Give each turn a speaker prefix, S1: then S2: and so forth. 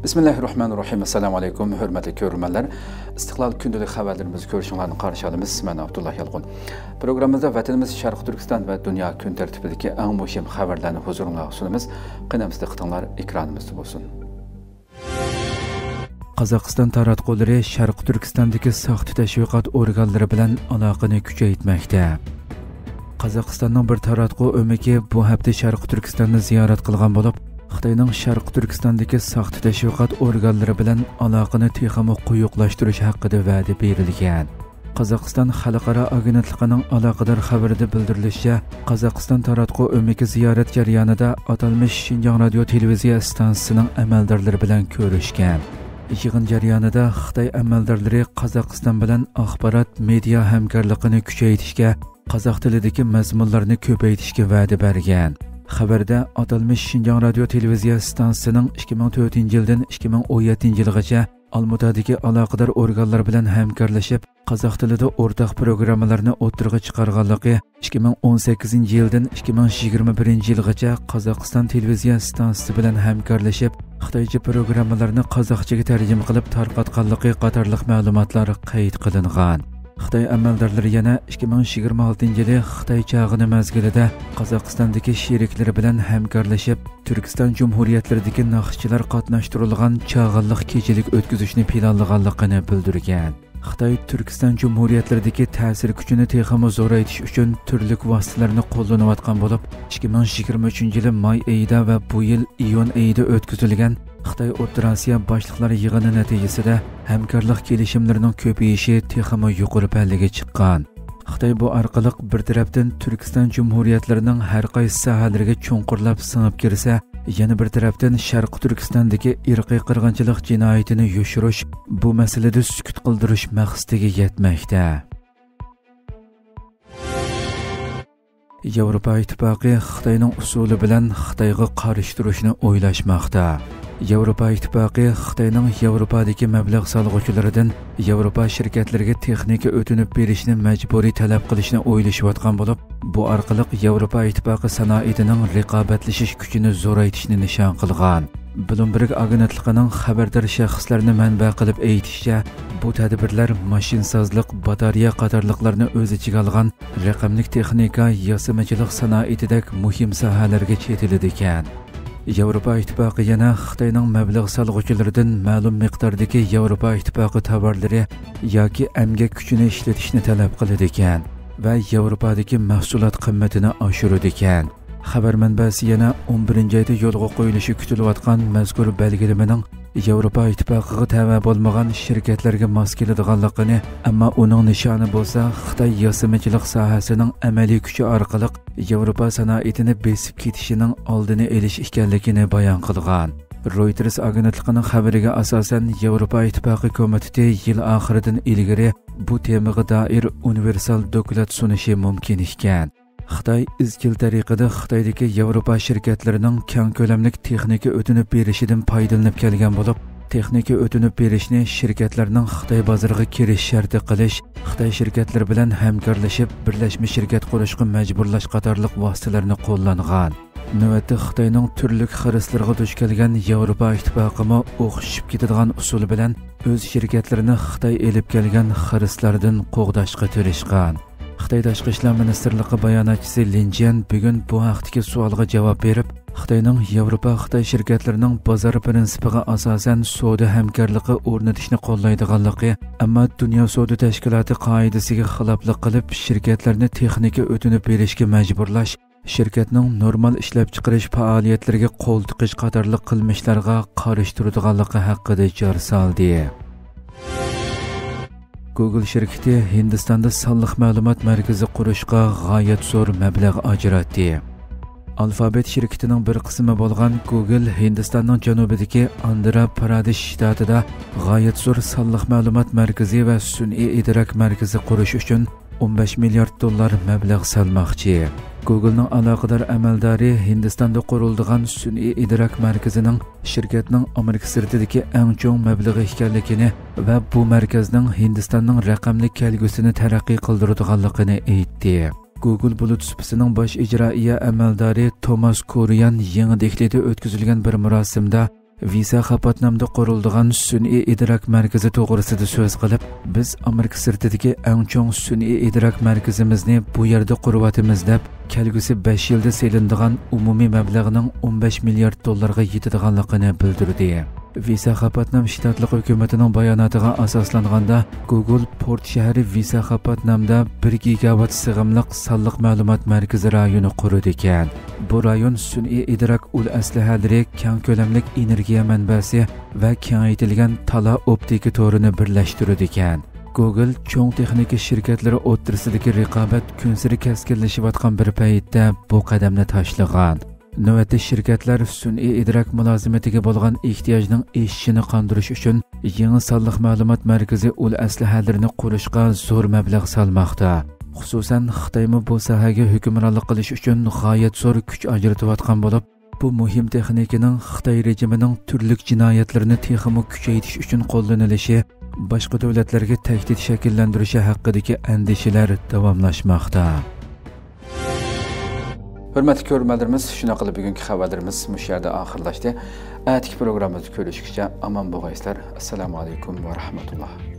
S1: Bismillahirrahmanirrahim. Assalamu alaykum. Hürmetli görürmenler. İstiklal gündəlik xəbərlərimizi görüşünlərini qarşı alımız. Mən Abdullah Yalğun. Programımızda vətənimiz Şərq Türkistan və dünya gün tərtibindəki ən mühim xəbərlərini huzuruna sunumuz. Qınamızda qıtanlar ekranımızda olsun. Qozog'iston taratqullari Şərq Türkistandagi saxta təşviqat orqanları bilan aloqani kuchaytirmoqda. Qozog'istonning bir taratqu o'miki bu hafta Şərq Türkistonni ziyorat qilgan bo'lib, Xitoyning Şərq Türkistondagi saxta təşviqat orqanları bilan aloqani texmo quyuqlashtirish haqida va'da berilgan. Qozog'iston xalqaro agentligining aloqador xabarida bildirilishicha, Qozog'iston taratqu o'miki ziyorat jarayonida atalmish Xinjiang radio televiziya stansiyasining amaldorlari bilan ko'rishgan. Yig'in jarayonida Xitoy amaldorlari Qozog'iston bilan axborot media hamkorligini kuchaytirishga, qozoq tilidagi mazmunlarni ko'paytirishga va'da bergan. Xabarda atalmish Xinjiang radio televiziya stansiyasining 2004-yildan 2017-yilgacha Almutadagi aloqador organlar bilan hamkorlashib, qozoq tilida o'rtaq programmalarni o'tirg'i chiqarganligi 2018-yildan 2021-yilgacha Qozog'iston televiziya stansiyasi bilan hamkorlashib, Xitoycha programmalarni qozoqchaga tarjima qilib tarqatganligi qatorliq ma'lumotlar qayd qilingan. Xitoy amaldorlari yana 2026-yili Xitoy chog'ini mazgilida Qozog'istondagi sheriklari bilan hamkorlashib, Turkiston Jumhuriyatlaridagi naqshchilar qatnashtirilgan chog'anliq kechilik o'tkazishni planlaganligini bildirgan. Xitoy Turkiston Jumhuriyatlaridagi ta'sir kuchini texmo zo'raytirish uchun turli vositalarni qo'llanayotgan bo'lib, 2023-yil may oyida va bu yil iyun oyida o'tkazilgan Xitoy O'rta Osiyo boshliqlari yig'ini natijasida hamkorlik kelishimlarining ko'payishi texmo yuqori pallaga chiqqan. Xitoy bu orqali bir tarafdan Turkiston Jumhuriyatlarining har qaysi sohalariga cho'nqurlab singib kirsa, yana bir tarafdan Sharq Turkistondagi irqiy qirg'inchilik jinoyatini yoshirish, bu masalada sukut qildirish maqsadiga yetmoqda. Yevropa Ittifoqi Xitoyning usuli bilan Xitoyga qarshi turishni o'ylashmoqda. Yevropa Ittifoqi Xitoyning Yevropadagi mablag' solg'uvchilaridan Yevropa shirkatlariga texnika o'tinib berishni majburiy talab qilishni o'ylashayotgan bo'lib, bu orqali Yevropa Ittifoqi sanoatining raqobatlashish kuchini zo'raytirishni nishon qilgan. Bloomberg agentligining xabardor shaxslarni manba qilib aytishicha, bu tadbirlar mashinsozlik, batareya qatorliqlarni o'z ichiga olgan raqamlik texnika, yasamachilik sanoatidek muhim sohalarga chetiladi ekan. Yevropa Ittifoqi yana Xitoyning mablag' solg'uvchilaridan ma'lum miqdordagi Yevropa Ittifoqi tovarlari yoki emgak kuchini ishlatishni talab qiladi ekan va Yevropadagi mahsulot qimmatini oshiradi ekan. Xabar manbasi yana 11-oyda yo'lga qo'yilishi kutilayotgan mazkur belgilamaning Yevropa Ittifoqiga tava bo'lmagan shirkatlarga mos keladiganligini, ammo uning nishoni bo'lsa Xitoy yasamachilik sohasining amaliy kuchi orqali Yevropa sanoatini besib ketishining oldini olish ekanligini bayon qilgan. Reuters agentligining xabariga asosan Yevropa Ittifoqi komiteti yil oxiridan ilgari bu temaga doir universal doklad sunishi mumkin ekan. Xitoy izchil tariqada Xitoydagi Yevropa shirkatlarining keng ko'lamli texnika o'tinib berishidan foydalanib kelgan bo'lib, texnika o'tinib berishni shirkatlarning Xitoy bozoriga kirish sharti qilish, Xitoy shirkatlari bilan hamkorlashib birlashma shirkat qurishga majburlash qatorliq vositalarni qo'llangan. Navbatda Xitoyning turli xiristlarga duch kelgan Yevropa Ittifoqimi o'xshib ketadigan usul bilan o'z shirkatlarini Xitoy elib kelgan xiristlardan qo'g'dashga tirishgan. Xitoy Tashqi ishlar ministrligi bayonotchisi Lin Jian bugun bu haqdagi savolga javob berib, Xitoyning Yevropa Xitoy shirkatlarining bozor prinsipiga asosan savdo hamkorligi o'rnatishni qo'llaydiganligi, ammo Dunyo savdo tashkiloti qoidasiga xiloflik qilib shirkatlarni texnika o'tinib berishga majburlash, shirkatning normal ishlab chiqarish faoliyatlariga qo'l tiqish qatorliq qilmishlarga qarshi turadiganligi haqida jar soldi. Google shirkati Hindistonda sonliq ma'lumot markazi qurishga g'oyat zo'r mablag' ajratdi. Alphabet shirkatining bir qismi bo'lgan Google Hindistonning janubidagi Andhra Pradesh shtatida g'oyat zo'r sonliq ma'lumot markazi va sun'iy idrok markazi qurish uchun $15 milliard mablag' solmoqchi. Google'ning aloqador amaldori Hindistonda qurilgan sun'iy idrok markazining shirkatning Amerika sirtidagi eng cho'ng mablag'i ekanligini va bu markazning Hindistonning raqamli kelgusini taraqqiy qildiradiganligini aytdi. Google bulut supisining bosh ijroiya amaldori Thomas Kurian yangi Dehlida o'tkazilgan bir marosimda Visaxapatnamda qurildigan sun'iy idrak markazi to'g'risida so'z qilib, biz Amerika sirtidagi eng chong sun'iy idrak markazimizni bu yerda quryapmiz deb, kelgusi 5 yilda selinadigan umumiy mablag'ning 15 milliard dollarga yetadiganligini bildirdi. Visaxapatnam shtatlik hukumatining bayonotiga asoslanganda, Google Port shahri Visaxapatnamda 1 gigavat sig'imliq sonliq ma'lumot markazi rayoni qurdi ekan. Bu rayon sun'iy idrak ul aslahalari, keng ko'lamlik energiya manbasi va kengaytirilgan tala optika to'rini birlashtirdi ekan. Google cho'ng texnika shirkatlari o'rtasidagi raqobat kunsiri keskinlashayotgan bir paytda bu qadamni tashlagan. Navbatda shirkatlar sun'iy idrak mulozimatiga bo'lgan ehtiyojning eshishini qondirish uchun yangi sonliq ma'lumot markazi ul aslahalarini qurishga zo'r mablag' solmoqda. Xususan, Xitoymi bu sohaga hukmronlik qilish uchun g'oyat zo'r kuch ajratayotgan bo'lib, bu muhim texnikaning Xitoy rejimining turli jinoyatlarini texnik kuchaytirish uchun qo'llanilishi, boshqa davlatlarga tahdid shakllantirishi haqidagi andishalar davomlashmoqda. Hurmatli ko'ruvchilarimiz, shuna qilib bugungi xabarlarimiz bu yerda oxirlashdi. Atigi programmamizni ko'rishguncha omon bo'linglar. Assalomu alaykum va rahmatulloh.